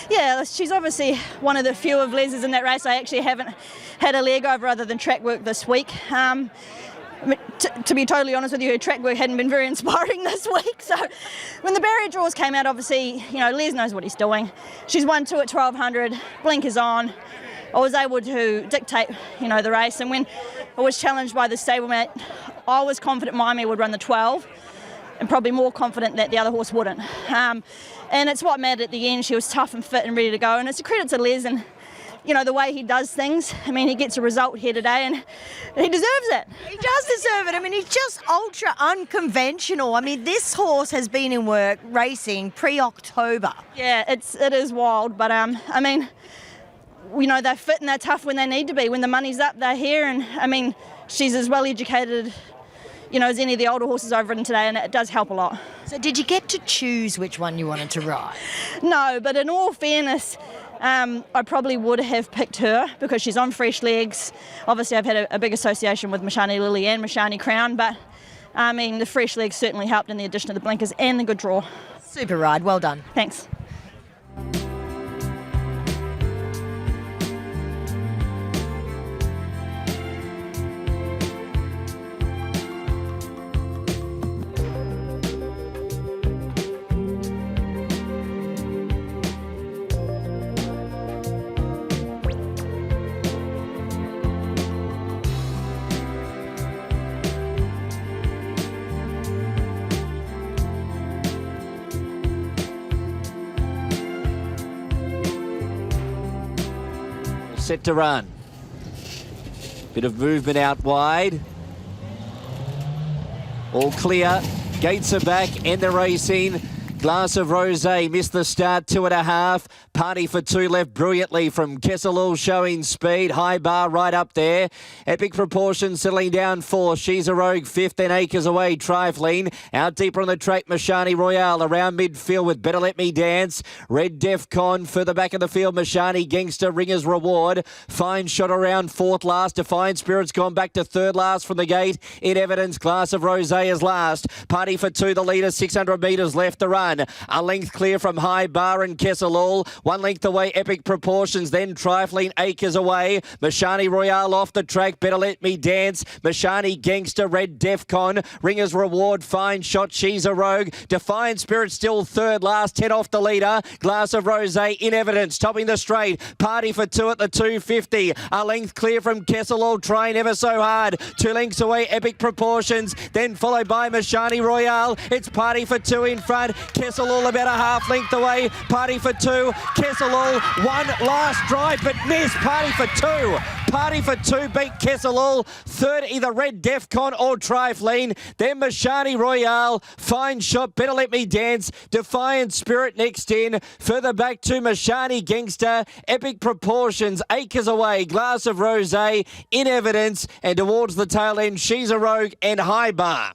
Yeah, she's obviously one of the few of Les's in that race. I actually haven't had a leg over other than track work this week. To be totally honest with you, her track work hadn't been very inspiring this week. So when the barrier draws came out, obviously, Les knows what he's doing. She's won 2 at 1,200, blinkers on. I was able to dictate, the race. And when I was challenged by the stablemate, I was confident Miami would run the 12 and probably more confident that the other horse wouldn't. And it's what mattered at the end. She was tough and fit and ready to go. And it's a credit to Les and, the way he does things. I mean, he gets a result here today and he deserves it. He does deserve it. I mean, he's just ultra unconventional. I mean, this horse has been in work racing pre-October. Yeah, it is wild. But, they're fit and they're tough when they need to be. When the money's up, they're here. And, she's as well educated, as any of the older horses I've ridden today, and it does help a lot. So did you get to choose which one you wanted to ride? No, but in all fairness, I probably would have picked her because she's on fresh legs. Obviously, I've had a big association with Mashani Lily and Mashani Crown, but, the fresh legs certainly helped in the addition of the blinkers and the good draw. Super ride. Well done. Thanks. set to run. Bit of movement out wide. All clear. Gates are back and they're racing. Glass of Rosé missed the start, 2.5. Party for Two left brilliantly from Kesselul, showing speed. High Bar right up there. Epic Proportion settling down 4th. She's a Rogue 5th, then Acres Away, Trifling. Out deeper on the track, Mashani Royale around midfield with Better Let Me Dance. Red Defcon further back in the field, Mashani Gangster, Ringer's Reward. Fine shot around 4th last. Defiant Spirit's gone back to 3rd last from the gate. In Evidence, Glass of Rosé is last. Party for Two, the leader, 600 metres left to run. A length clear from High Bar and Kesselul. 1 length away, Epic Proportions, then Trifling, Acres Away. Mashani Royale off the track, Better Let Me Dance. Mashani Gangster, Red Defcon. Ringer's Reward, Fine Shot, She's a Rogue. Defiant Spirit still 3rd last, 10 off the leader. Glass of Rosé in Evidence, topping the straight. Party for Two at the 250. A length clear from Kesselul, trying ever so hard. 2 lengths away, Epic Proportions, then followed by Mashani Royale. It's Party for Two in front. Kesselul about a half length away. Party for Two. Kesselul, one last drive but missed. Party for Two. Party for Two beat Kesselul. 3rd, either Red Defcon or Trifling. Then Mashani Royale. Fine Shot, Better Let Me Dance. Defiant Spirit next in. Further back to Mashani Gangster. Epic Proportions, Acres Away. Glass of Rosé in Evidence. And towards the tail end, She's a Rogue and High Bar.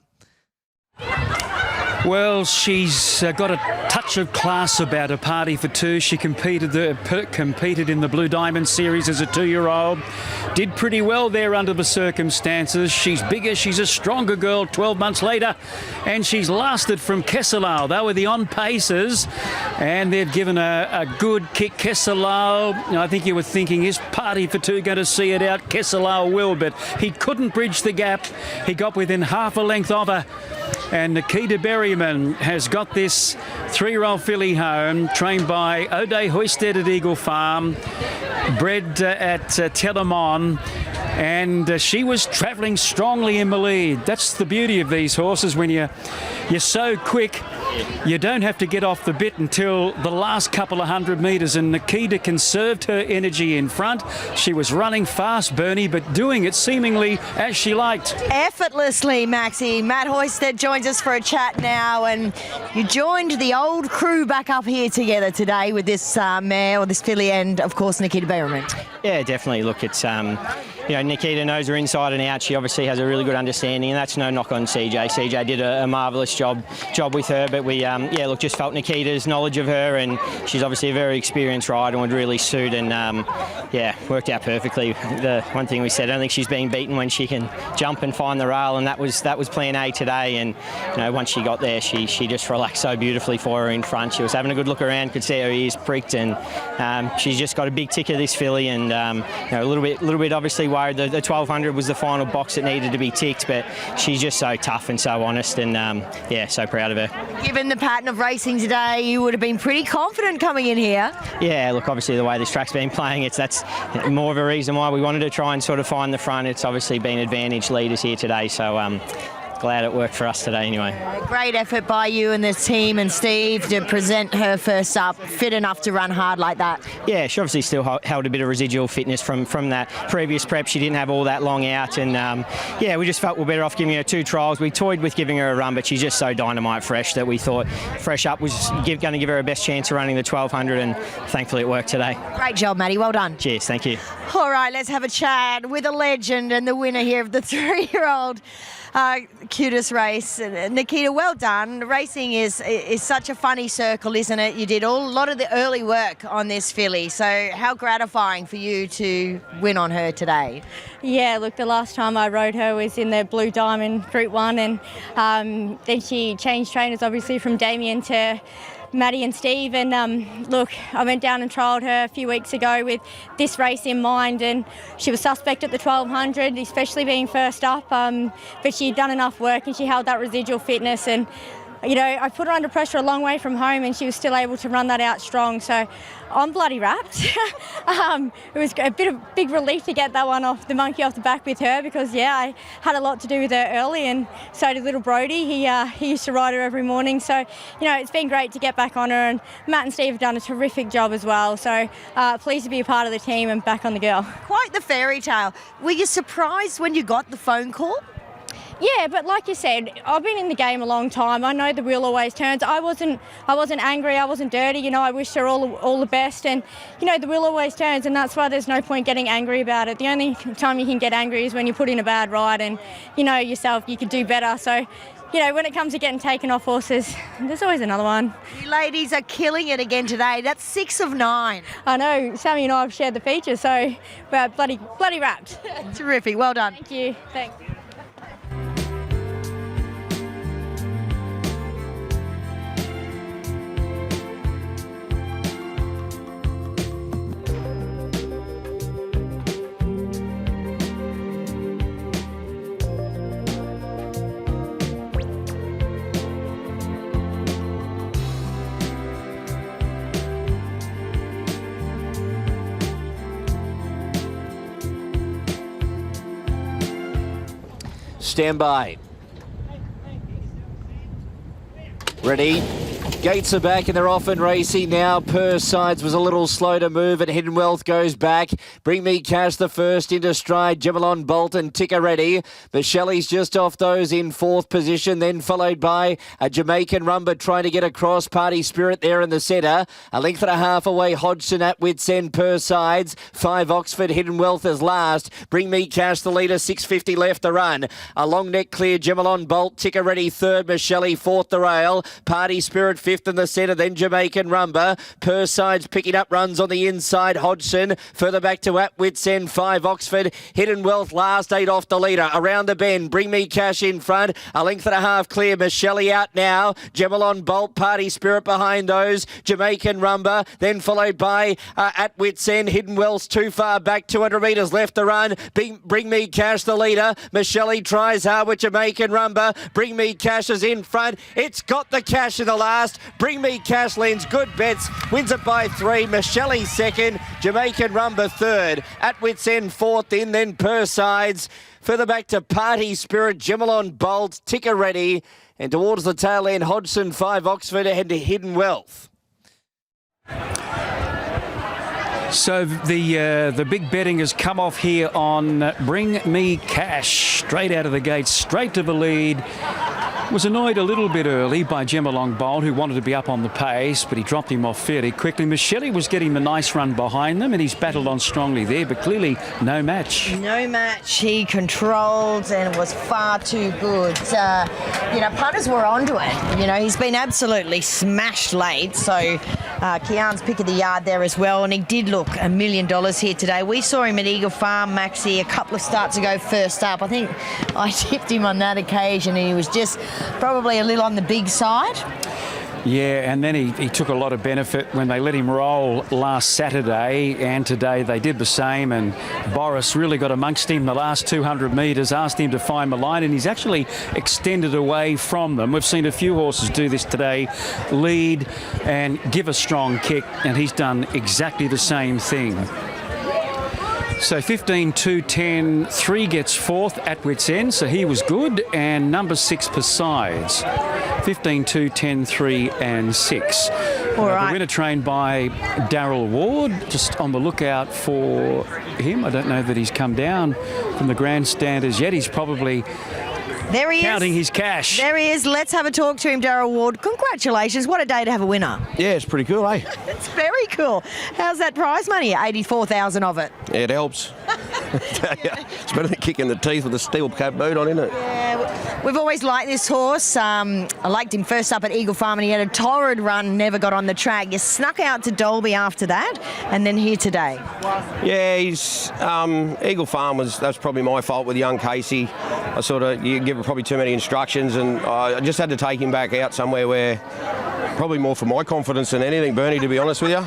Well, she's got a touch of class about her. Party for Two. She competed in the Blue Diamond Series as a 2-year-old. Did pretty well there under the circumstances. She's bigger, she's a stronger girl 12 months later, and she's lasted from Kesselul. They were the on-pacers, and they've given a good kick. Kesselul, I think you were thinking, is Party for Two going to see it out? Kesselul will, but he couldn't bridge the gap. He got within half a length of her. And Nikita Berryman has got this 3-year-old filly home, trained by O'Day Hoisted at Eagle Farm, bred at Telemon, and she was travelling strongly in the lead. That's the beauty of these horses. When you're so quick, you don't have to get off the bit until the last couple of 100 metres, and Nikita conserved her energy in front. She was running fast, Bernie, but doing it seemingly as she liked. Effortlessly, Maxie. Matt Hoisted joins us for a chat now, and you joined the old crew back up here together today with this mare, or this filly, and of course Nikita Berryman. Yeah, definitely. Look, it's Nikita knows her inside and out. She obviously has a really good understanding, and that's no knock on CJ. CJ did a marvellous job with her, but we just felt Nikita's knowledge of her, and she's obviously a very experienced rider and would really suit, and worked out perfectly. The one thing we said, I don't think she's being beaten when she can jump and find the rail, and that was plan A today. And once she got there, she just relaxed so beautifully for her in front. She was having a good look around, could see her ears pricked, and she's just got a big tick of this filly, and a little bit obviously worried. The 1200 was the final box that needed to be ticked, but she's just so tough and so honest, and so proud of her. Given the pattern of racing today, you would have been pretty confident coming in here. Yeah, look, obviously the way this track's been playing, that's more of a reason why we wanted to try and sort of find the front. It's obviously been advantaged leaders here today, so glad it worked for us today anyway. Great effort by you and the team and Steve to present her first up, fit enough to run hard like that. Yeah, she obviously still held a bit of residual fitness from that previous prep. She didn't have all that long out, and we just felt we're better off giving her 2 trials. We toyed with giving her a run, but she's just so dynamite fresh that we thought fresh up was going to give her a best chance of running the 1200, and thankfully it worked today. Great job, Maddie. Well done. Cheers. Thank you. All right, let's have a chat with a legend and the winner here of the 3-year-old cutest race. Nikita, well done. Racing is such a funny circle, isn't it? You did a lot of the early work on this filly, so how gratifying for you to win on her today. Yeah, look, the last time I rode her was in the Blue Diamond Group 1, and then she changed trainers obviously from Damien to Maddie and Steve, and look, I went down and trialled her a few weeks ago with this race in mind, and she was suspect at the 1200, especially being first up, but she'd done enough work and she held that residual fitness, and you know, I put her under pressure a long way from home and she was still able to run that out strong. So I'm bloody wrapped. It was a big relief to get that one off, the monkey off the back with her, because yeah, I had a lot to do with her early, and so did little Brody. He used to ride her every morning. So, you know, it's been great to get back on her, and Matt and Steve have done a terrific job as well. So pleased to be a part of the team and back on the girl. Quite the fairy tale. Were you surprised when you got the phone call? Yeah, but like you said, I've been in the game a long time. I know the wheel always turns. I wasn't angry. I wasn't dirty. You know, I wished her all the best. And you know, the wheel always turns, and that's why there's no point getting angry about it. The only time you can get angry is when you put in a bad ride, and you know yourself you could do better. So, you know, when it comes to getting taken off horses, there's always another one. You ladies are killing it again today. That's 6 of 9. I know. Sammy and I have shared the features, so we're bloody wrapped. Terrific. Well done. Thank you. Thanks. Stand by. Ready. Gates are back and they're off and racing now. Pursides was a little slow to move, and Hidden Wealth goes back. Bring Me Cash the first into stride. Jimalon Bolt and Ticker Ready. Michelle's just off those in 4th position, then followed by a Jamaican Rumba trying to get across. Party Spirit there in the centre. A length and a half away, Hodgson at wits end. Pursides. 5 Oxford. Hidden Wealth is last. Bring Me Cash the leader. 6.50 left to run. A long neck clear. Jimalon Bolt. Ticker Ready 3rd. Michelle 4th the rail. Party Spirit 5th in the centre, then Jamaican Rumba. Pursides picking up runs on the inside. Hodgson further back to Atwits End. 5 Oxford. Hidden Wealth last, 8 off the leader. Around the bend, Bring Me Cash in front. A length and a half clear. Michelle out now. Jimalon Bolt, Party Spirit behind those. Jamaican Rumba, then followed by Atwits End. Hidden Wealth's too far back. 200 metres left to run. Bring Me Cash the leader. Michelle tries hard with Jamaican Rumba. Bring Me Cash is in front. It's got the cash in the last. Bring Me Cash lends good bets, wins it by 3. Michelle 2nd, Jamaican Rumba 3rd. Atwits End 4th in, then Pursides. Further back to Party Spirit, Jimalon Bolt, Ticker Ready. And towards the tail end, Hodgson 5 Oxford ahead to Hidden Wealth. So the big betting has come off here on Bring Me Cash. Straight out of the gate, straight to the lead. Was annoyed a little bit early by Jimalon Bolt, who wanted to be up on the pace, but he dropped him off fairly quickly. Michelle was getting the nice run behind them, and he's battled on strongly there, but clearly no match. No match. He controlled and was far too good. You know, punters were onto it. You know, he's been absolutely smashed late, so Kian's pick of the yard there as well, and he did look $1 million here today. We saw him at Eagle Farm, Maxie, a couple of starts ago first up. I think I tipped him on that occasion, and he was just probably a little on the big side. Yeah, and then he took a lot of benefit when they let him roll last Saturday, and today they did the same, and Boris really got amongst him the last 200 metres, asked him to find the line, and he's actually extended away from them. We've seen a few horses do this today, lead and give a strong kick, and he's done exactly the same thing. So 15, 2, 10, 3 gets 4th at Wits End, so he was good, and number 6 Pursides. 15, 2, 10, 3 and 6. All right. The winner trained by Darryl Ward, just on the lookout for him. I don't know that he's come down from the grandstand as yet. He's probably there he counting is. His cash. There he is. Let's have a talk to him, Darryl Ward. Congratulations. What a day to have a winner. Yeah, it's pretty cool, eh? It's very cool. How's that prize money? 84,000 of it. Yeah, it helps. It's better than kicking the teeth with a steel cap boot on, isn't it? Yeah, we've always liked this horse. I liked him first up at Eagle Farm, and he had a torrid run, never got on the track. You snuck out to Dolby after that, and then here today. Yeah, he's Eagle Farm that's probably my fault with young Casey. You give him probably too many instructions, and I just had to take him back out somewhere where probably more for my confidence than anything, Bernie, to be honest with you.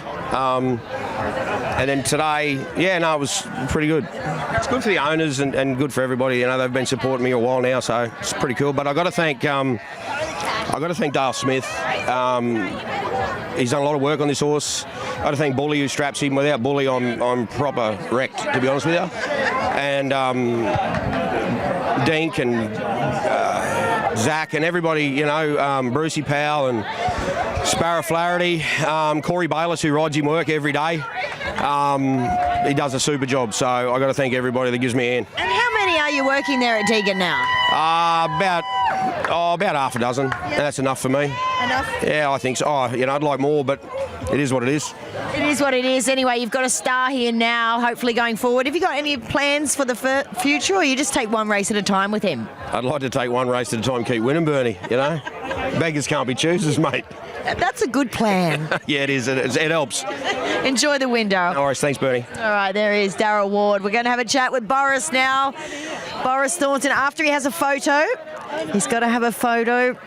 And then today, it was pretty good. It's good for the owners and good for everybody. You know, they've been supporting me a while now, so it's pretty cool. But I've got to thank I've got to thank Dale Smith. He's done a lot of work on this horse. I've got to thank Bully, who straps him. Without Bully, I'm proper wrecked, to be honest with you. And Dink and Zach and everybody, you know, Brucey Powell and Sparrow Flaherty, Corey Bayliss, who rides him work every day. He does a super job, so I've got to thank everybody that gives me a hand. And how many are you working there at Deagon now? About half a dozen. And that's enough for me. Enough? Yeah, I think so. I'd like more, but it is what it is. It is what it is. Anyway, you've got a star here now, hopefully going forward. Have you got any plans for the future, or you just take one race at a time with him? I'd like to take one race at a time, keep winning, Bernie, you know. Beggars can't be choosers, mate. That's a good plan. Yeah, it is. It helps. Enjoy the window. No worries. Thanks, Bernie. All right, there is Darryl Ward. We're going to have a chat with Boris now. Boris Thornton, after he has a photo, he's got to have a photo.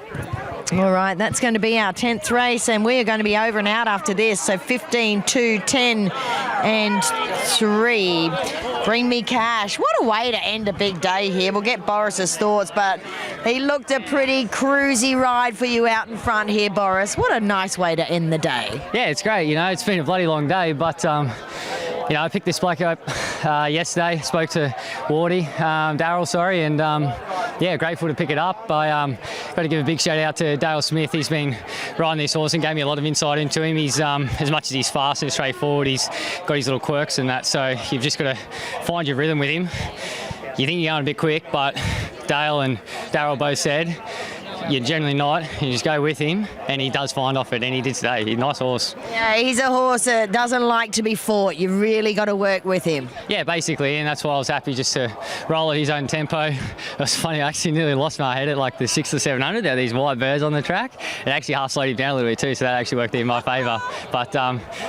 All right, that's going to be our 10th race, and we are going to be over and out after this. So 15, 2, 10, and 3. Bring me cash. What a way to end a big day here. We'll get Boris's thoughts, but he looked a pretty cruisy ride for you out in front here, Boris. What a nice way to end the day. Yeah, it's great. You know, it's been a bloody long day, but you know, I picked this bloke up yesterday, spoke to Wardy, Darryl, sorry, and yeah, grateful to pick it up. I got to give a big shout out to Dale Smith. He's been riding this horse and gave me a lot of insight into him. He's as much as he's fast and straightforward, he's got his little quirks and that, so you've just got to find your rhythm with him. You think you're going a bit quick, but Dale and Darryl both said you're generally not. You just go with him, and he does find off it, and he did today. He's a nice horse. Yeah, he's a horse that doesn't like to be fought. You've really got to work with him. Yeah, basically, and that's why I was happy just to roll at his own tempo. It was funny, I actually nearly lost my head at like the 600 or 700. There are these white birds on the track. It actually half slowed him down a little bit too, so that actually worked in my favour. But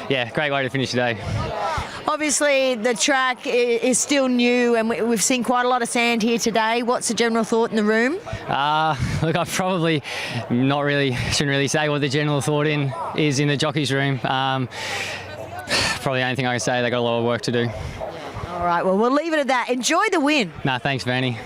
yeah, great way to finish the day. Obviously, the track is still new, and we've seen quite a lot of sand here today. What's the general thought in the room? Look, I probably shouldn't really say what the general thought is in the jockeys' room. Probably the only thing I can say, they've got a lot of work to do. All right, well, we'll leave it at that. Enjoy the win. Thanks, Bernie.